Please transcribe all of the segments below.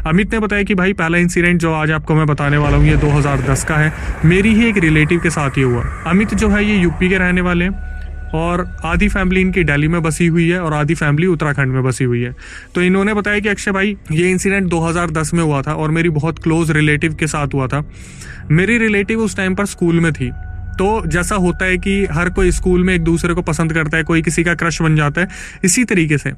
अमित ने बताया कि भाई पहला इंसिडेंट जो आज आपको मैं बताने वाला हूँ ये 2010 का है। मेरी ही एक रिलेटिव के साथ ही हुआ। अमित जो है ये यूपी के रहने वाले हैं और आधी फैमिली इनकी दिल्ली में बसी हुई है और आधी फैमिली उत्तराखंड में बसी हुई है। तो इन्होंने बताया कि अक्षय भाई ये इंसिडेंट 2010 में हुआ था और मेरी बहुत क्लोज रिलेटिव के साथ हुआ था। मेरी रिलेटिव उस टाइम पर स्कूल में थी। तो जैसा होता है कि हर कोई स्कूल में एक दूसरे को पसंद करता है, कोई किसी का क्रश बन जाता है, इसी तरीके से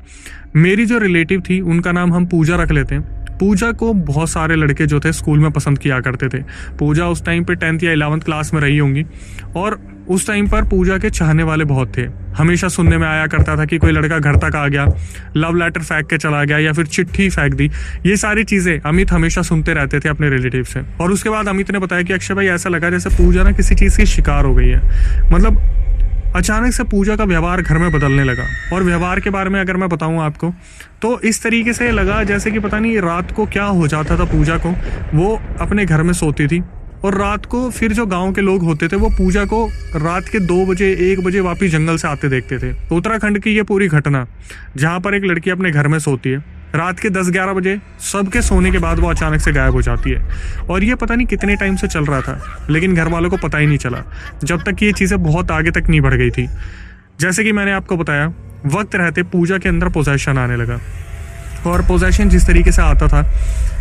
मेरी जो रिलेटिव थी उनका नाम हम पूजा रख लेते हैं। पूजा को बहुत सारे लड़के जो थे स्कूल में पसंद किया करते थे। पूजा उस टाइम पे 10th या 11th क्लास में रही होंगी और उस टाइम पर पूजा के चाहने वाले बहुत थे। हमेशा सुनने में आया करता था कि कोई लड़का घर तक आ गया, लव लेटर फेंक के चला गया या फिर चिट्ठी फेंक दी। ये सारी चीजें अमित हमेशा सुनते रहते थे अपने रिलेटिव से। और उसके बाद अमित ने बताया कि अक्षय भाई ऐसा लगा जैसे पूजा ना किसी चीज की शिकार हो गई है। मतलब अचानक से पूजा का व्यवहार घर में बदलने लगा। और व्यवहार के बारे में अगर मैं बताऊं आपको तो इस तरीके से लगा जैसे कि पता नहीं रात को क्या हो जाता था पूजा को। वो अपने घर में सोती थी और रात को फिर जो गांव के लोग होते थे वो पूजा को रात के 2 बजे 1 बजे वापिस जंगल से आते देखते थे। उत्तराखंड की ये पूरी घटना जहां पर एक लड़की अपने घर में सोती है, रात के 10-11 बजे सबके सोने के बाद वो अचानक से गायब हो जाती है। और ये पता नहीं कितने टाइम से चल रहा था लेकिन घर वालों को पता ही नहीं चला जब तक कि ये चीज़ें बहुत आगे तक नहीं बढ़ गई थी। जैसे कि मैंने आपको बताया वक्त रहते पूजा के अंदर पोजेशन आने लगा। और पोजेशन जिस तरीके से आता था,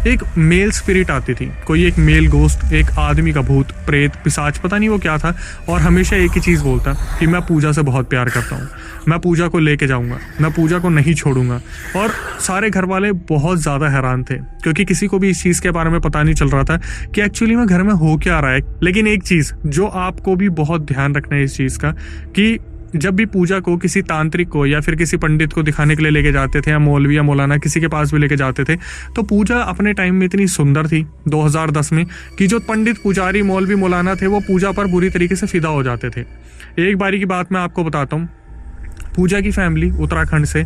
एक मेल स्पिरिट आती थी, कोई एक मेल गोस्ट, एक आदमी का भूत प्रेत पिशाच पता नहीं वो क्या था, और हमेशा एक ही चीज़ बोलता कि मैं पूजा से बहुत प्यार करता हूँ, मैं पूजा को लेके जाऊँगा, मैं पूजा को नहीं छोड़ूंगा। और सारे घर वाले बहुत ज़्यादा हैरान थे क्योंकि किसी को भी इस चीज़ के बारे में पता नहीं चल रहा था कि एक्चुअली में घर में हो क्या रहा है। लेकिन एक चीज़ जो आपको भी बहुत ध्यान रखना है इस चीज़ का कि जब भी पूजा को किसी तांत्रिक को या फिर किसी पंडित को दिखाने के लिए लेके जाते थे या मौलवी या मौलाना किसी के पास भी लेके जाते थे, तो पूजा अपने टाइम में इतनी सुंदर थी 2010 में कि जो पंडित पुजारी मौलवी मौलाना थे वो पूजा पर बुरी तरीके से फिदा हो जाते थे। एक बारी की बात मैं आपको बताता हूँ। पूजा की फैमिली उत्तराखंड से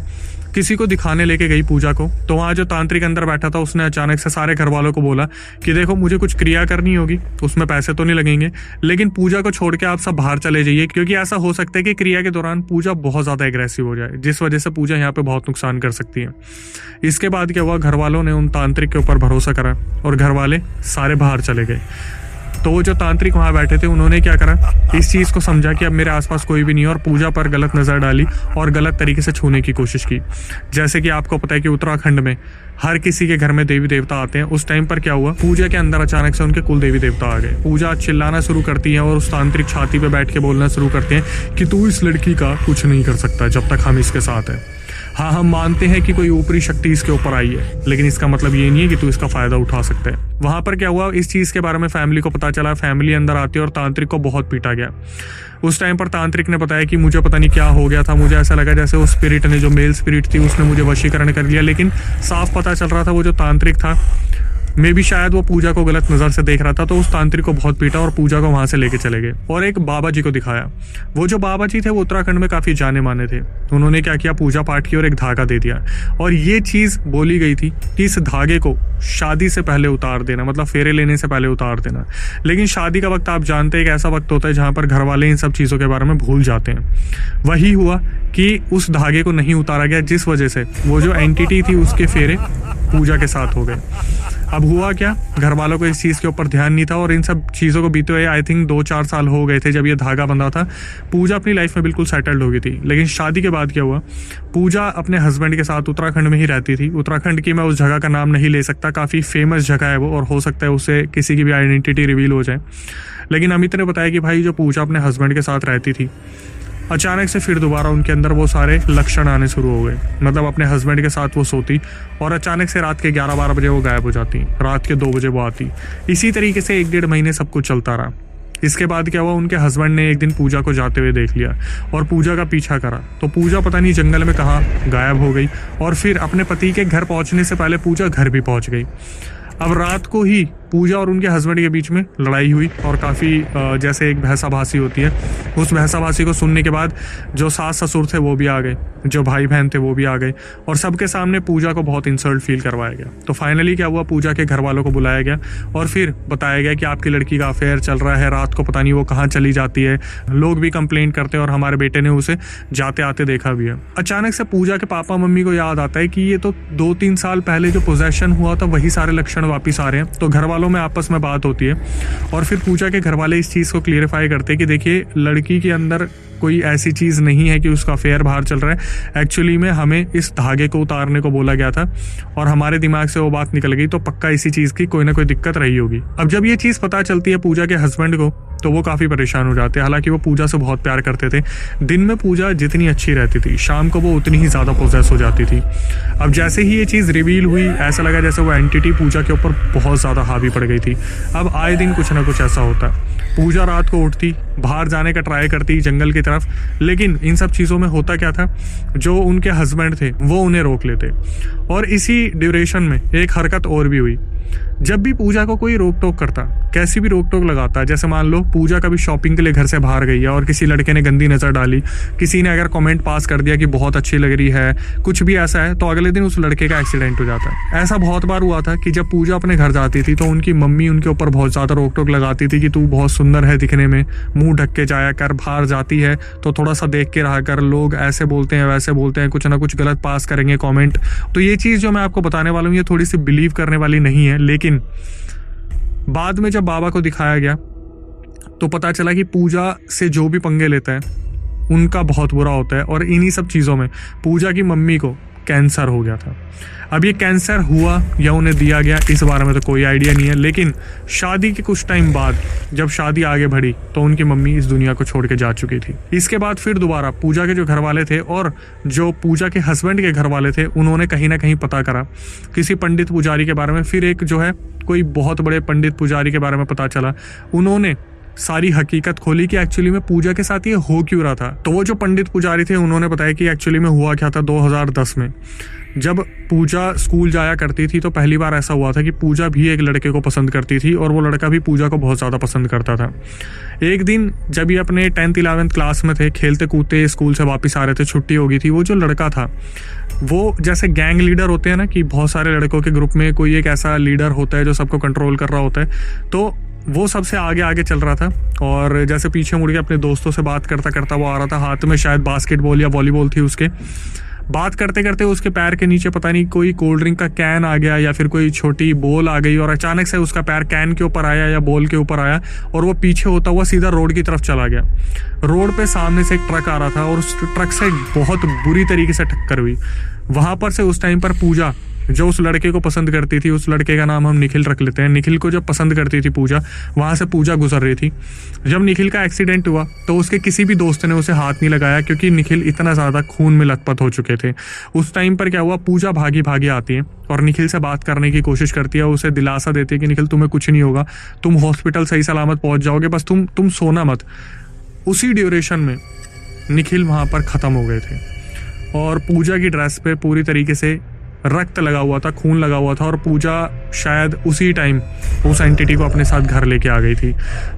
किसी को दिखाने लेके गई पूजा को, तो वहाँ जो तांत्रिक अंदर बैठा था उसने अचानक से सारे घर वालों को बोला कि देखो मुझे कुछ क्रिया करनी होगी, उसमें पैसे तो नहीं लगेंगे, लेकिन पूजा को छोड़ के आप सब बाहर चले जाइए क्योंकि ऐसा हो सकता है कि क्रिया के दौरान पूजा बहुत ज़्यादा एग्रेसिव हो जाए जिस वजह से पूजा यहाँ पे बहुत नुकसान कर सकती है। इसके बाद क्या हुआ, घर वालों ने उन तांत्रिक के ऊपर भरोसा करा और घर वाले सारे बाहर चले गए। तो वो जो तांत्रिक वहाँ बैठे थे उन्होंने क्या करा, इस चीज़ को समझा कि अब मेरे आसपास कोई भी नहीं है और पूजा पर गलत नज़र डाली और गलत तरीके से छूने की कोशिश की। जैसे कि आपको पता है कि उत्तराखंड में हर किसी के घर में देवी देवता आते हैं। उस टाइम पर क्या हुआ, पूजा के अंदर अचानक से उनके कुल देवी देवता आ गए। पूजा चिल्लाना शुरू करती है और उस तांत्रिक छाती पे बैठ के बोलना शुरू करते हैं कि तू इस लड़की का कुछ नहीं कर सकता जब तक हम इसके साथ हैं। हाँ, हम मानते हैं कि कोई ऊपरी शक्ति इसके ऊपर आई है, लेकिन इसका मतलब ये नहीं है कि तू इसका फायदा उठा सकता है। वहां पर क्या हुआ, इस चीज के बारे में फैमिली को पता चला, फैमिली अंदर आती है और तांत्रिक को बहुत पीटा गया। उस टाइम पर तांत्रिक ने बताया कि मुझे पता नहीं क्या हो गया था, मुझे ऐसा लगा जैसे उस स्पिरिट ने, जो मेल स्पिरिट थी, उसने मुझे वशीकरण कर लिया। लेकिन साफ पता चल रहा था वो जो तांत्रिक था मे भी शायद वो पूजा को गलत नज़र से देख रहा था, तो उस तांत्रिक को बहुत पीटा और पूजा को वहां से लेके चले गए और एक बाबा जी को दिखाया। वो जो बाबा जी थे वो उत्तराखंड में काफ़ी जाने माने थे। उन्होंने क्या किया, पूजा पाठ की और एक धागा दे दिया और ये चीज़ बोली गई थी कि इस धागे को शादी से पहले उतार देना, मतलब फेरे लेने से पहले उतार देना। लेकिन शादी का वक्त आप जानते हैं एक ऐसा वक्त होता है जहाँ पर घर वाले इन सब चीज़ों के बारे में भूल जाते हैं। वही हुआ कि उस धागे को नहीं उतारा गया जिस वजह से वो जो एंटिटी थी उसके फेरे पूजा के साथ हो गए। अब हुआ क्या, घर वालों को इस चीज़ के ऊपर ध्यान नहीं था और इन सब चीज़ों को बीते हुए आई थिंक 2-4 साल हो गए थे जब ये धागा बंधा था। पूजा अपनी लाइफ में बिल्कुल सेटल्ड हो गई थी। लेकिन शादी के बाद क्या हुआ, पूजा अपने हस्बैंड के साथ उत्तराखंड में ही रहती थी। उत्तराखंड की मैं उस जगह का नाम नहीं ले सकता, काफ़ी फेमस जगह है वो और हो सकता है उससे किसी की भी आइडेंटिटी रिवील हो जाए। लेकिन अमित ने बताया कि भाई जो पूजा अपने हस्बैंड के साथ रहती थी, अचानक से फिर दोबारा उनके अंदर वो सारे लक्षण आने शुरू हो गए। मतलब अपने हस्बैंड के साथ वो सोती और अचानक से रात के 11-12 बजे वो गायब हो जाती, रात के 2 बजे वो आती। इसी तरीके से 1-1.5 महीने सब कुछ चलता रहा। इसके बाद क्या हुआ, उनके हस्बैंड ने एक दिन पूजा को जाते हुए देख लिया और पूजा का पीछा करा, तो पूजा पता नहीं जंगल में कहाँ गायब हो गई और फिर अपने पति के घर पहुँचने से पहले पूजा घर भी पहुँच गई। अब रात को ही पूजा और उनके हस्बैंड के बीच में लड़ाई हुई और काफ़ी जैसे एक बहसाबासी होती है, उस बहसाबासी को सुनने के बाद जो सास ससुर थे वो भी आ गए, जो भाई बहन थे वो भी आ गए और सबके सामने पूजा को बहुत इंसल्ट फील करवाया गया। तो फाइनली क्या हुआ, पूजा के घर वालों को बुलाया गया और फिर बताया गया कि आपकी लड़की का अफेयर चल रहा है, रात को पता नहीं वो कहाँ चली जाती है, लोग भी कंप्लेंट करते हैं और हमारे बेटे ने उसे जाते आते देखा भी है। अचानक से पूजा के पापा मम्मी को याद आता है कि ये तो 2-3 साल पहले जो पोजेशन हुआ था वही सारे लक्षण वापिस आ रहे हैं। तो घर वालों में आपस में बात होती है और फिर पूजा के घर वाले इस चीज़ को क्लियरिफाई करते हैं कि देखिए, लड़की के अंदर कोई ऐसी चीज़ नहीं है कि उसका अफेयर बाहर चल रहा है। एक्चुअली में हमें इस धागे को उतारने को बोला गया था और हमारे दिमाग से वो बात निकल गई, तो पक्का इसी चीज़ की कोई ना कोई दिक्कत रही होगी। अब जब ये चीज़ पता चलती है पूजा के हस्बैंड को तो वो काफ़ी परेशान हो जाते हैं। हालांकि वो पूजा से बहुत प्यार करते थे। दिन में पूजा जितनी अच्छी रहती थी, शाम को वो उतनी ही ज़्यादा पोजेस हो जाती थी। अब जैसे ही ये चीज़ रिवील हुई, ऐसा लगा जैसे वो एंटिटी पूजा के ऊपर बहुत ज़्यादा हावी पड़ गई थी। अब आए दिन कुछ ना कुछ ऐसा होता। पूजा रात को उठती, बाहर जाने का ट्राई करती जंगल की तरफ, लेकिन इन सब चीज़ों में होता क्या था, जो उनके हस्बैंड थे वो उन्हें रोक लेते। और इसी ड्यूरेशन में एक हरकत और भी हुई। जब भी पूजा को कोई रोक टोक करता, कैसी भी रोक टोक लगाता, जैसे मान लो पूजा कभी शॉपिंग के लिए घर से बाहर गई है और किसी लड़के ने गंदी नज़र डाली, किसी ने अगर कमेंट पास कर दिया कि बहुत अच्छी लग रही है, कुछ भी ऐसा है, तो अगले दिन उस लड़के का एक्सीडेंट हो जाता है। ऐसा बहुत बार हुआ था कि जब पूजा अपने घर जाती थी तो उनकी मम्मी उनके ऊपर बहुत ज़्यादा रोक टोक लगाती थी कि तू बहुत सुंदर है दिखने में, मुंह ढक के जाया कर, बाहर जाती है तो थोड़ा सा देख के रहा कर, लोग ऐसे बोलते हैं वैसे बोलते हैं, कुछ ना कुछ गलत पास करेंगे कॉमेंट। तो ये चीज़ जो मैं आपको बताने वाला हूँ ये थोड़ी सी बिलीव करने वाली नहीं है, लेकिन बाद में जब बाबा को दिखाया गया तो पता चला कि पूजा से जो भी पंगे लेता है उनका बहुत बुरा होता है। और इन्हीं सब चीज़ों में पूजा की मम्मी को कैंसर हो गया था। अब ये कैंसर हुआ या उन्हें दिया गया इस बारे में तो कोई आइडिया नहीं है, लेकिन शादी के कुछ टाइम बाद जब शादी आगे बढ़ी तो उनकी मम्मी इस दुनिया को छोड़ के जा चुकी थी। इसके बाद फिर दोबारा पूजा के जो घर वाले थे और जो पूजा के हस्बैंड के घर वाले थे उन्होंने कहीं ना कहीं पता करा किसी पंडित पुजारी के बारे में। फिर एक जो है कोई बहुत बड़े पंडित पुजारी के बारे में पता चला, उन्होंने सारी हकीकत खोली कि एक्चुअली में पूजा के साथ ये हो क्यों रहा था। तो वो जो पंडित पुजारी थे उन्होंने बताया कि एक्चुअली में हुआ क्या था, 2010 में जब पूजा स्कूल जाया करती थी तो पहली बार ऐसा हुआ था कि पूजा भी एक लड़के को पसंद करती थी और वो लड़का भी पूजा को बहुत ज़्यादा पसंद करता था। एक दिन जब ये अपने 10th 11th क्लास में थे, खेलते कूदते स्कूल से वापस आ रहे थे, छुट्टी हो गई थी, वो जो लड़का था वो जैसे गैंग लीडर होते हैं ना कि बहुत सारे लड़कों के ग्रुप में कोई एक ऐसा लीडर होता है जो सबको कंट्रोल कर रहा होता है, तो वो सबसे आगे आगे चल रहा था और जैसे पीछे मुड़ के अपने दोस्तों से बात करता करता वो आ रहा था। हाथ में शायद बास्केटबॉल या वॉलीबॉल थी उसके। बात करते करते उसके पैर के नीचे पता नहीं कोई कोल्ड ड्रिंक का कैन आ गया या फिर कोई छोटी बॉल आ गई और अचानक से उसका पैर कैन के ऊपर आया या बॉल के ऊपर आया और वो पीछे होता हुआ सीधा रोड की तरफ चला गया। रोड पे सामने से एक ट्रक आ रहा था और उस ट्रक से बहुत बुरी तरीके से टक्कर हुई। वहां पर से उस टाइम पर पूजा जो उस लड़के को पसंद करती थी, उस लड़के का नाम हम निखिल रख लेते हैं, निखिल को जब पसंद करती थी पूजा, वहाँ से पूजा गुजर रही थी। जब निखिल का एक्सीडेंट हुआ तो उसके किसी भी दोस्त ने उसे हाथ नहीं लगाया क्योंकि निखिल इतना ज़्यादा खून में लथपथ हो चुके थे। उस टाइम पर क्या हुआ, पूजा भागी भागी आती है और निखिल से बात करने की कोशिश करती है, उसे दिलासा देती है कि निखिल तुम्हें कुछ नहीं होगा, तुम हॉस्पिटल सही सलामत पहुँच जाओगे, बस तुम सोना मत। उसी ड्यूरेशन में निखिल वहाँ पर ख़त्म हो गए थे और पूजा की ड्रेस पे पूरी तरीके से रक्त लगा हुआ था, खून लगा हुआ था और पूजा शायद उसी टाइम उस एंटिटी को अपने साथ घर लेके आ गई थी।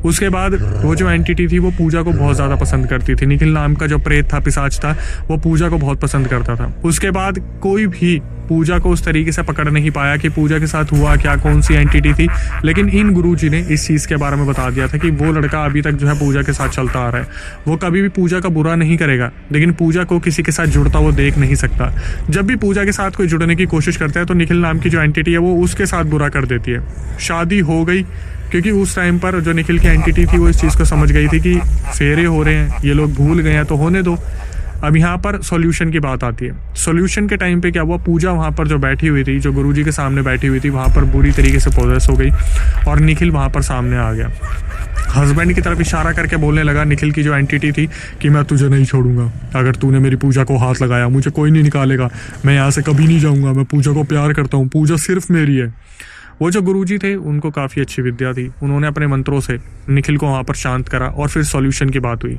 उसके बाद वो जो एंटिटी थी वो पूजा को बहुत ज़्यादा पसंद करती थी। निखिल नाम का जो प्रेत था, पिशाच था, वो पूजा को बहुत पसंद करता था। उसके बाद कोई भी पूजा को उस तरीके से पकड़ नहीं पाया कि पूजा के साथ हुआ क्या, कौन सी एंटिटी थी, लेकिन इन गुरुजी ने इस चीज़ के बारे में बता दिया था कि वो लड़का अभी तक जो है पूजा के साथ चलता आ रहा है। वो कभी भी पूजा का बुरा नहीं करेगा, लेकिन पूजा को किसी के साथ जुड़ता वो देख नहीं सकता। जब भी पूजा के साथ कोई जुड़ने की कोशिश करता है तो निखिल नाम की जो एंटिटी है वो उसके साथ बुरा कर देती है। शादी हो गई क्योंकि उस टाइम पर जो निखिल की एंटिटी थी वो इस चीज़ को समझ गई थी कि फेरे हो रहे हैं, ये लोग भूल गए हैं तो होने दो। अब यहाँ पर सॉल्यूशन की बात आती है। सॉल्यूशन के टाइम पे क्या हुआ, पूजा वहाँ पर जो बैठी हुई थी, जो गुरुजी के सामने बैठी हुई थी, वहाँ पर बुरी तरीके से पोजेस हो गई और निखिल वहाँ पर सामने आ गया। हस्बैंड की तरफ इशारा करके बोलने लगा निखिल की जो एंटिटी थी कि मैं तुझे नहीं छोड़ूंगा, अगर तूने मेरी पूजा को हाथ लगाया मुझे कोई नहीं निकालेगा, मैं यहाँ से कभी नहीं जाऊँगा, मैं पूजा को प्यार करता हूँ, पूजा सिर्फ मेरी है। वो जो गुरुजी थे उनको काफ़ी अच्छी विद्या थी, उन्होंने अपने मंत्रों से निखिल को वहाँ पर शांत करा और फिर सॉल्यूशन की बात हुई।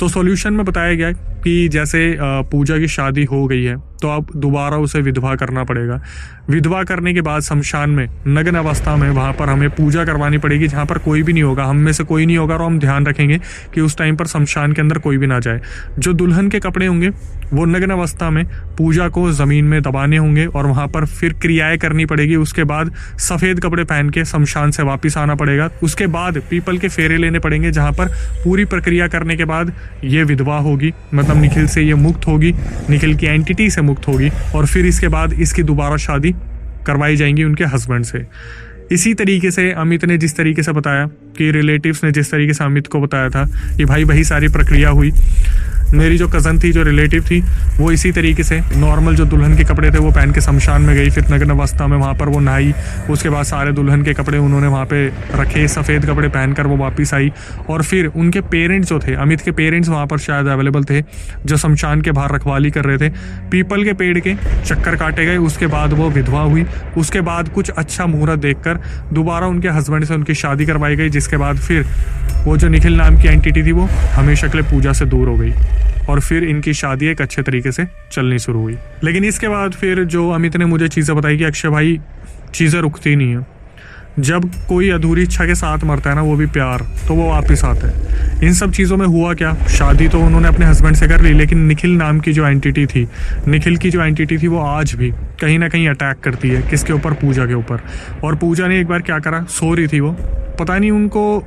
तो सॉल्यूशन में बताया गया कि जैसे पूजा की शादी हो गई है तो अब दोबारा उसे विधवा करना पड़ेगा। विधवा करने के बाद शमशान में नग्न अवस्था में वहाँ पर हमें पूजा करवानी पड़ेगी, जहाँ पर कोई भी नहीं होगा, हम में से कोई नहीं होगा, और हम ध्यान रखेंगे कि उस टाइम पर शमशान के अंदर कोई भी ना जाए। जो दुल्हन के कपड़े होंगे वो नग्न अवस्था में पूजा को ज़मीन में दबाने होंगे और वहाँ पर फिर क्रियाएं करनी पड़ेगी। उसके बाद सफ़ेद कपड़े पहन के शमशान से वापस आना पड़ेगा। उसके बाद पीपल के फेरे लेने पड़ेंगे, जहाँ पर पूरी प्रक्रिया करने के बाद ये विधवा होगी, मतलब निखिल से ये मुक्त होगी, निखिल की एंटिटी से मुक्त होगी, और फिर इसके बाद इसकी दोबारा शादी करवाई जाएंगी उनके हस्बैंड से। इसी तरीके से अमित ने जिस तरीके से बताया कि रिलेटिव्स ने जिस तरीके से अमित को बताया था कि भाई वही सारी प्रक्रिया हुई। मेरी जो कज़न थी, जो रिलेटिव थी, वो इसी तरीके से नॉर्मल जो दुल्हन के कपड़े थे वो पहन के शमशान में गई, फिर नग्न अवस्था में वहाँ पर वो नहाई, उसके बाद सारे दुल्हन के कपड़े उन्होंने वहाँ पे रखे, सफ़ेद कपड़े पहनकर वो वापस आई, और फिर उनके पेरेंट्स जो थे, अमित के पेरेंट्स वहाँ पर शायद अवेलेबल थे, जो शमशान के बाहर रखवाली कर रहे थे, पीपल के पेड़ के चक्कर काटे गए। उसके बाद वो विधवा हुई। उसके बाद कुछ अच्छा मुहूर्त देखकर दोबारा उनके हस्बैंड से उनकी शादी करवाई गई, जिसके बाद फिर वो जो निखिल नाम की एंटिटी थी वो हमेशा के लिए पूजा से दूर हो गई, और फिर इनकी शादी एक अच्छे तरीके से चलनी शुरू हुई। लेकिन इसके बाद फिर जो अमित ने मुझे चीज़ें बताई कि अक्षय भाई, चीज़ें रुकती नहीं है। जब कोई अधूरी इच्छा के साथ मरता है ना, वो भी प्यार, तो वो वापस आता है। इन सब चीज़ों में हुआ क्या, शादी तो उन्होंने अपने हस्बैंड से कर ली, लेकिन निखिल नाम की जो एंटिटी थी, निखिल की जो एंटिटी थी, वो आज भी कहीं ना कहीं अटैक करती है। किसके ऊपर? पूजा के ऊपर। और पूजा ने एक बार क्या करा, सो रही थी वो, पता नहीं उनको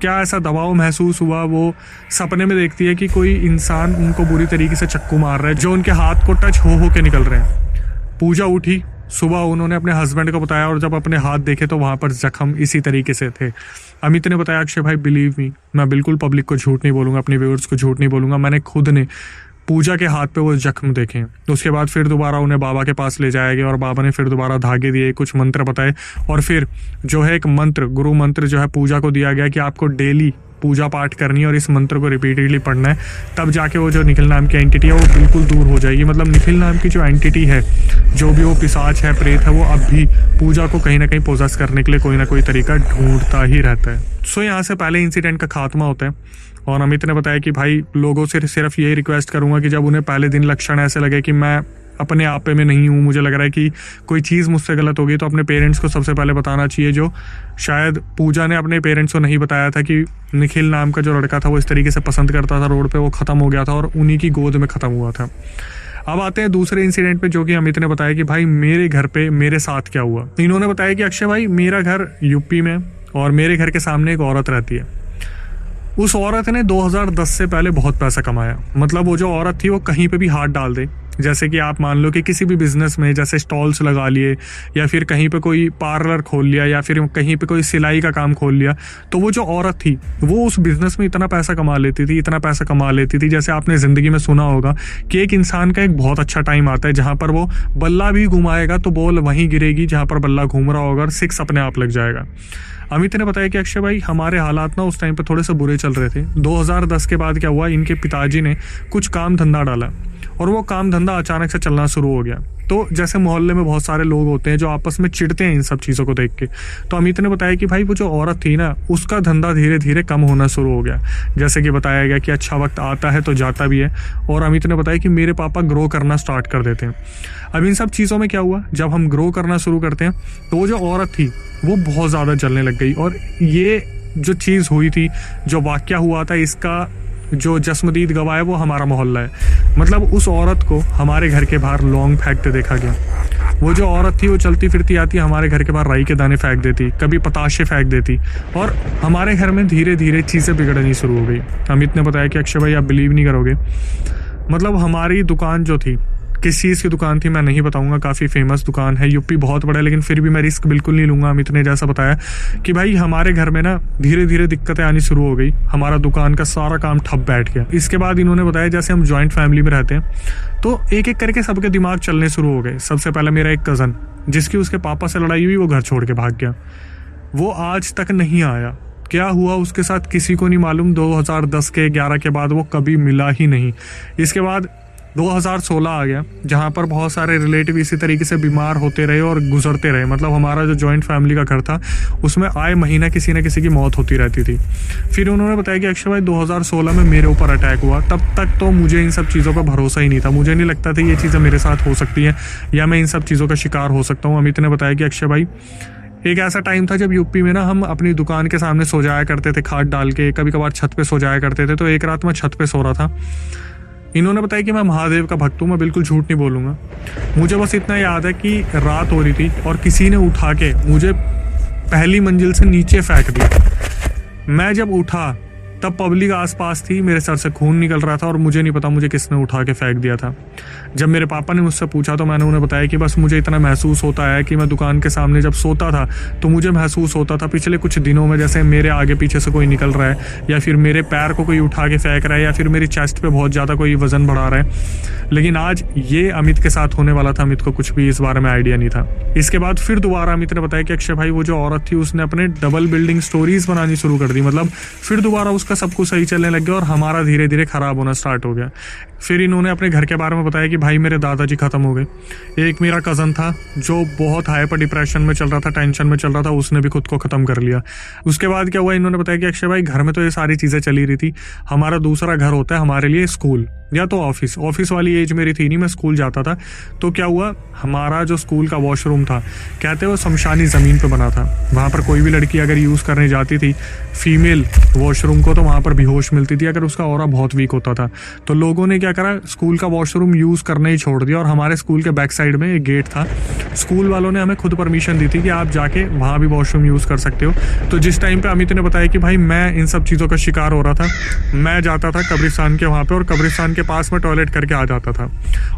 क्या ऐसा दबाव महसूस हुआ, वो सपने में देखती है कि कोई इंसान उनको बुरी तरीके से चक्कू मार रहा है, जो उनके हाथ को टच हो के निकल रहे हैं। पूजा उठी, सुबह उन्होंने अपने हस्बैंड को बताया, और जब अपने हाथ देखे तो वहाँ पर जख्म इसी तरीके से थे। अमित ने बताया, अक्षय भाई बिलीव मी, मैं बिल्कुल पब्लिक को झूठ नहीं बोलूँगा, अपने व्यूअर्स को झूठ नहीं बोलूँगा, मैंने खुद ने पूजा के हाथ पे वो जख्म देखे। उसके बाद फिर दोबारा उन्हें बाबा के पास ले जाया गया, और बाबा ने फिर दोबारा धागे दिए, कुछ मंत्र बताए, और फिर जो है एक मंत्र, गुरु मंत्र जो है पूजा को दिया गया कि आपको डेली पूजा पाठ करनी है और इस मंत्र को रिपीटेडली पढ़ना है, तब जाके वो जो निखिल नाम की एंटिटी है वो बिल्कुल दूर हो जाएगी। मतलब निखिल नाम की जो एंटिटी है, जो भी वो पिशाच है, प्रेत है, वो अब भी पूजा को कहीं ना कहीं पोजेस करने के लिए कोई ना कोई तरीका ढूंढता ही रहता है। सो यहाँ से पहले इंसिडेंट का खात्मा होता है, और अमित ने बताया कि भाई लोगों से सिर्फ यही रिक्वेस्ट करूंगा कि जब उन्हें पहले दिन लक्षण ऐसे लगे कि मैं अपने आप में नहीं हूँ, मुझे लग रहा है कि कोई चीज़ मुझसे गलत होगी, तो अपने पेरेंट्स को सबसे पहले बताना चाहिए, जो शायद पूजा ने अपने पेरेंट्स को नहीं बताया था कि निखिल नाम का जो लड़का था वो इस तरीके से पसंद करता था रोड पे, वो ख़त्म हो गया था और उन्हीं की गोद में ख़त्म हुआ था। अब आते हैं दूसरे इंसिडेंट पे, जो कि अमित ने बताया कि भाई मेरे घर पे मेरे साथ क्या हुआ। इन्होंने बताया कि अक्षय भाई, मेरा घर यूपी में, और मेरे घर के सामने एक औरत रहती है। उस औरत ने 2010 से पहले बहुत पैसा कमाया। मतलब वो जो औरत थी वो कहीं पे भी हाथ डाल दे, जैसे कि आप मान लो कि किसी भी बिजनेस में, जैसे स्टॉल्स लगा लिए, या फिर कहीं पे कोई पार्लर खोल लिया, या फिर कहीं पे कोई सिलाई का काम खोल लिया, तो वो जो औरत थी वो उस बिजनेस में इतना पैसा कमा लेती थी, इतना पैसा कमा लेती थी। जैसे आपने ज़िंदगी में सुना होगा कि एक इंसान का एक बहुत अच्छा टाइम आता है जहाँ पर वो बल्ला भी घुमाएगा तो बॉल वहीं गिरेगी जहाँ पर बल्ला घूम रहा होगा, और सिक्स अपने आप लग जाएगा। अमित ने बताया कि अक्षय भाई, हमारे हालात ना उस टाइम पे थोड़े से बुरे चल रहे थे। 2010 के बाद क्या हुआ, इनके पिताजी ने कुछ काम धंधा डाला, और वो काम धंधा अचानक से चलना शुरू हो गया। तो जैसे मोहल्ले में बहुत सारे लोग होते हैं जो आपस में चिढ़ते हैं इन सब चीज़ों को देख के। तो अमित ने बताया कि भाई वो जो औरत थी ना, उसका धंधा धीरे धीरे कम होना शुरू हो गया। जैसे कि बताया गया कि अच्छा वक्त आता है तो जाता भी है। और अमित ने बताया कि मेरे पापा ग्रो करना स्टार्ट कर देते हैं। अब इन सब चीज़ों में क्या हुआ, जब हम ग्रो करना शुरू करते हैं तो वो जो औरत थी वो बहुत ज़्यादा जलने लग गई। और ये जो चीज़ हुई थी, जो वाक़या हुआ था, इसका जो जस्मदीद गवाह है वो हमारा मोहल्ला है। मतलब उस औरत को हमारे घर के बाहर लौंग फेंकते देखा गया। वो जो औरत थी वो चलती फिरती आती, हमारे घर के बाहर राई के दाने फेंक देती, कभी पताशे फेंक देती, और हमारे घर में धीरे धीरे चीज़ें बिगड़नी शुरू हो गई। अमित ने बताया कि अक्षय भाई, आप बिलीव नहीं करोगे, मतलब हमारी दुकान जो थी, किस चीज़ की दुकान थी मैं नहीं बताऊंगा, काफ़ी फेमस दुकान है, यूपी बहुत बड़ा है, लेकिन फिर भी मैं रिस्क बिल्कुल नहीं लूँगा। अमित ने जैसा बताया कि भाई हमारे घर में ना धीरे धीरे दिक्कतें आनी शुरू हो गई, हमारा दुकान का सारा काम ठप बैठ गया। इसके बाद इन्होंने बताया जैसे हम जॉइंट फैमिली में रहते हैं तो एक एक करके सबके दिमाग चलने शुरू हो गए। सबसे पहले मेरा एक कज़न, जिसकी उसके पापा से लड़ाई हुई, वो घर छोड़ के भाग गया, वो आज तक नहीं आया। क्या हुआ उसके साथ किसी को नहीं मालूम। 2010 के 11 के बाद वो कभी मिला ही नहीं। इसके बाद 2016 आ गया, जहाँ पर बहुत सारे रिलेटिव इसी तरीके से बीमार होते रहे और गुजरते रहे। मतलब हमारा जो जॉइंट फैमिली का घर था उसमें आए महीना किसी न किसी की मौत होती रहती थी। फिर उन्होंने बताया कि अक्षय भाई 2016 में मेरे ऊपर अटैक हुआ। तब तक तो मुझे इन सब चीज़ों पर भरोसा ही नहीं था, मुझे नहीं लगता था ये चीज़ें मेरे साथ हो सकती हैं या मैं इन सब चीज़ों का शिकार हो सकता हूँ। अमित ने बताया कि अक्षय भाई एक ऐसा टाइम था जब यूपी में ना हम अपनी दुकान के सामने सो जाया करते थे खाट डाल के, कभी कभार छत पे सो जाया करते थे। तो एक रात मैं छत पे सो रहा था। इन्होंने बताया कि मैं महादेव का भक्त हूँ, मैं बिल्कुल झूठ नहीं बोलूँगा। मुझे बस इतना याद है कि रात हो रही थी और किसी ने उठा के मुझे पहली मंजिल से नीचे फेंक दिया। मैं जब उठा तब पब्लिक आसपास थी, मेरे सर से खून निकल रहा था और मुझे नहीं पता मुझे किसने उठा के फेंक दिया था। जब मेरे पापा ने मुझसे पूछा तो मैंने उन्हें बताया कि बस मुझे इतना महसूस होता है कि मैं दुकान के सामने जब सोता था तो मुझे महसूस होता था पिछले कुछ दिनों में जैसे मेरे आगे पीछे से कोई निकल रहा है या फिर मेरे पैर को कोई उठा के फेंक रहा है या फिर मेरी चेस्ट पे बहुत ज़्यादा कोई वजन बढ़ा रहा है। लेकिन आज ये अमित के साथ होने वाला था। अमित को कुछ भी इस बारे में आइडिया नहीं था। इसके बाद फिर दोबारा अमित ने बताया कि अक्षय भाई वो जो औरत थी उसने अपने डबल बिल्डिंग स्टोरीज बनानी शुरू कर दी। मतलब फिर दोबारा उसका सब कुछ सही चलने लग गया और हमारा धीरे धीरे खराब होना स्टार्ट हो गया। फिर इन्होंने अपने घर के बारे में बताया कि भाई मेरे दादाजी खत्म हो गए। एक मेरा कज़न था जो बहुत हाइपर डिप्रेशन में चल रहा था, टेंशन में चल रहा था, उसने भी खुद को ख़त्म कर लिया। उसके बाद क्या हुआ, इन्होंने बताया कि अक्षय भाई घर में तो ये सारी चीज़ें चली रही थी, हमारा दूसरा घर होता है हमारे लिए स्कूल या तो ऑफिस वाली एज मेरी थी नहीं, मैं स्कूल जाता था। तो क्या हुआ, हमारा जो स्कूल का वॉशरूम था कहते वो शमशानी ज़मीन पे बना था। वहाँ पर कोई भी लड़की अगर यूज़ करने जाती थी फीमेल वॉशरूम को तो वहाँ पर बेहोश मिलती थी अगर उसका ऑरा बहुत वीक होता था। तो लोगों ने क्या करा, स्कूल का वॉशरूम यूज़ करना ही छोड़ दिया और हमारे स्कूल के बैक साइड में एक गेट था। स्कूल वालों ने हमें खुद परमिशन दी थी कि आप जाके वहाँ भी वॉशरूम यूज़ कर सकते हो। तो जिस टाइम पे अमित ने बताया कि भाई मैं इन सब चीज़ों का शिकार हो रहा था, मैं जाता था कब्रिस्तान के वहाँ पे और कब्रिस्तान के पास में टॉयलेट करके आ जाता था।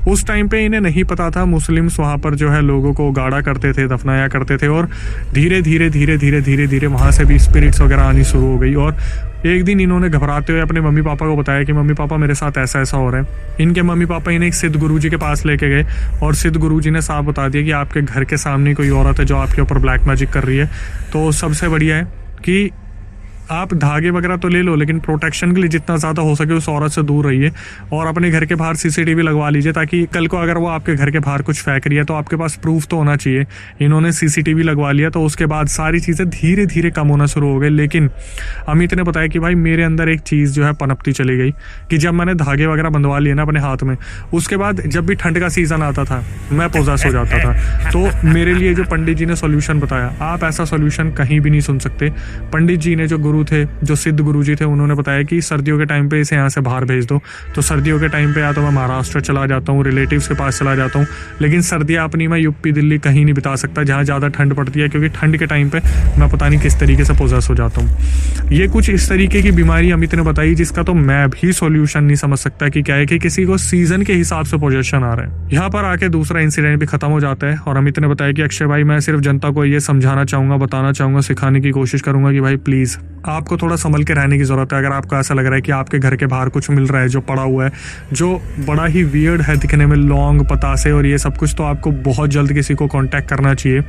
उस टाइम पे इन्हें नहीं पता था मुस्लिम्स वहाँ पर जो है लोगों को गाड़ा करते थे, दफनाया करते थे और धीरे धीरे वहाँ से भी स्पिरिट्स वगैरह आनी शुरू हो गई। और एक दिन इन्होंने घबराते हुए अपने मम्मी पापा को बताया कि मम्मी पापा मेरे साथ ऐसा ऐसा हो रहा है। इनके मम्मी पापा इन्हें एक सिद्ध गुरुजी के पास लेके गए और सिद्ध गुरुजी ने साफ बता दिया कि आपके घर के सामने कोई औरत है जो आपके ऊपर ब्लैक मैजिक कर रही है। तो सबसे बढ़िया है कि आप धागे वगैरह तो ले लो लेकिन प्रोटेक्शन के लिए जितना ज़्यादा हो सके उस औरत से दूर रहिए और अपने घर के बाहर सीसीटीवी लगवा लीजिए ताकि कल को अगर वो आपके घर के बाहर कुछ फेंक रही है तो आपके पास प्रूफ तो होना चाहिए। इन्होंने सीसीटीवी लगवा लिया तो उसके बाद सारी चीज़ें धीरे धीरे कम होना शुरू हो गई। लेकिन अमित ने बताया कि भाई मेरे अंदर एक चीज़ जो है पनपती चली गई कि जब मैंने धागे वगैरह बंधवा लिए ना अपने हाथ में, उसके बाद जब भी ठंड का सीज़न आता था मैं पोजेस हो जाता था। तो मेरे लिए जो पंडित जी ने सोल्यूशन बताया, आप ऐसा सोल्यूशन कहीं भी नहीं सुन सकते। पंडित जी ने जो थे, जो सिद्ध गुरुजी थे, उन्होंने बताया कि सर्दियों के टाइम पे इसे यहाँ से बाहर भेज दो। तो सर्दियों के टाइम पे या तो मैं महाराष्ट्र चला जाता हूँ, रिलेटिव्स के पास चला जाता हूँ, लेकिन सर्दियाँ अपनी मैं यूपी दिल्ली कहीं नहीं बिता सकता जहाँ ज़्यादा ठंड पड़ती है, क्योंकि ठंड के टाइम पे मैं पता नहीं किस तरीके से पोजेस हो जाता हूँ। ये कुछ इस तरीके की बीमारी अमित ने बताई जिसका तो मैं भी सोल्यूशन नहीं समझ सकता कि क्या है कि किसी को सीजन के हिसाब से पोजेशन आ रहा है। यहाँ पर आके दूसरा इंसिडेंट भी खत्म हो जाता है और अमित ने बताया कि अक्षय भाई मैं सिर्फ जनता को ये समझाना चाहूँगा, बताना चाहूँगा, सिखाने की कोशिश करूँगा कि भाई प्लीज़ आपको थोड़ा संभल के रहने की ज़रूरत है। अगर आपको ऐसा लग रहा है कि आपके घर के बाहर कुछ मिल रहा है जो पड़ा हुआ है, जो बड़ा ही वियर्ड है दिखने में, लौंग, पतासे और ये सब कुछ, तो आपको बहुत जल्द किसी को कांटेक्ट करना चाहिए।